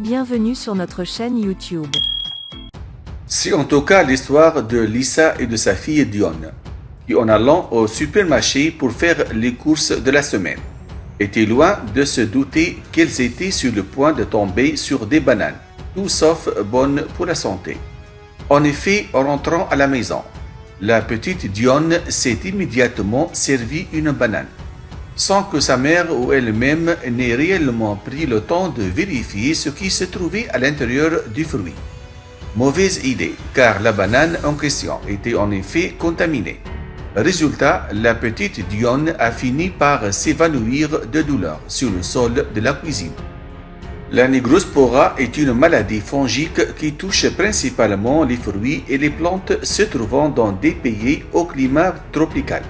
Bienvenue sur notre chaîne YouTube. C'est en tout cas l'histoire de Lisa et de sa fille Dionne, qui en allant au supermarché pour faire les courses de la semaine, étaient loin de se douter qu'elles étaient sur le point de tomber sur des bananes, tout sauf bonnes pour la santé. En effet, en rentrant à la maison, la petite Dionne s'est immédiatement servi une banane, sans que sa mère ou elle-même n'ait réellement pris le temps de vérifier ce qui se trouvait à l'intérieur du fruit. Mauvaise idée, car la banane en question était en effet contaminée. Résultat, la petite Dionne a fini par s'évanouir de douleur sur le sol de la cuisine. La négrospora est une maladie fongique qui touche principalement les fruits et les plantes se trouvant dans des pays au climat tropical.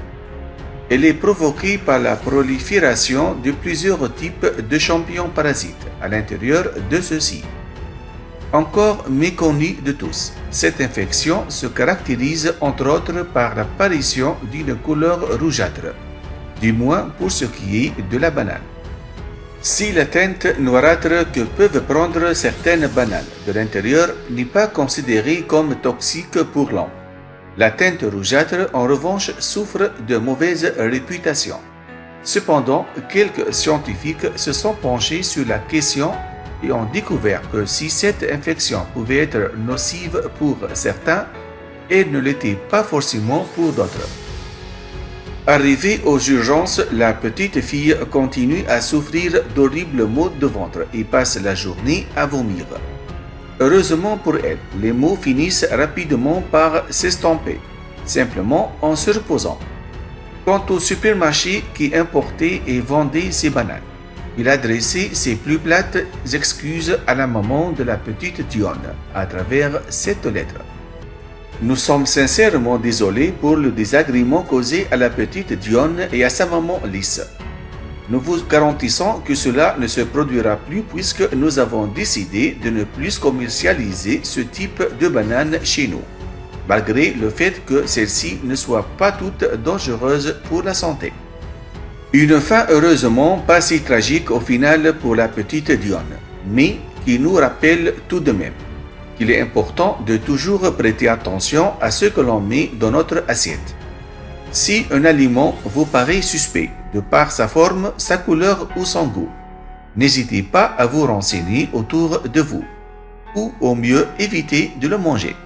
Elle est provoquée par la prolifération de plusieurs types de champignons parasites à l'intérieur de ceux-ci. Encore méconnue de tous, cette infection se caractérise entre autres par l'apparition d'une couleur rougeâtre, du moins pour ce qui est de la banane. Si la teinte noirâtre que peuvent prendre certaines bananes de l'intérieur n'est pas considérée comme toxique pour l'homme, la teinte rougeâtre en revanche souffre de mauvaise réputation. Cependant, quelques scientifiques se sont penchés sur la question et ont découvert que si cette infection pouvait être nocive pour certains, elle ne l'était pas forcément pour d'autres. Arrivée aux urgences, la petite fille continue à souffrir d'horribles maux de ventre et passe la journée à vomir. Heureusement pour elle, les maux finissent rapidement par s'estomper, simplement en se reposant. Quant au supermarché qui importait et vendait ces bananes, il a adressé ses plus plates excuses à la maman de la petite Dionne à travers cette lettre. Nous sommes sincèrement désolés pour le désagrément causé à la petite Dionne et à sa maman Lisa. Nous vous garantissons que cela ne se produira plus puisque nous avons décidé de ne plus commercialiser ce type de bananes chez nous, malgré le fait que celles-ci ne soient pas toutes dangereuses pour la santé. Une fin heureusement pas si tragique au final pour la petite Dionne, mais qui nous rappelle tout de même qu'il est important de toujours prêter attention à ce que l'on met dans notre assiette. Si un aliment vous paraît suspect de par sa forme, sa couleur ou son goût, n'hésitez pas à vous renseigner autour de vous, ou au mieux évitez de le manger.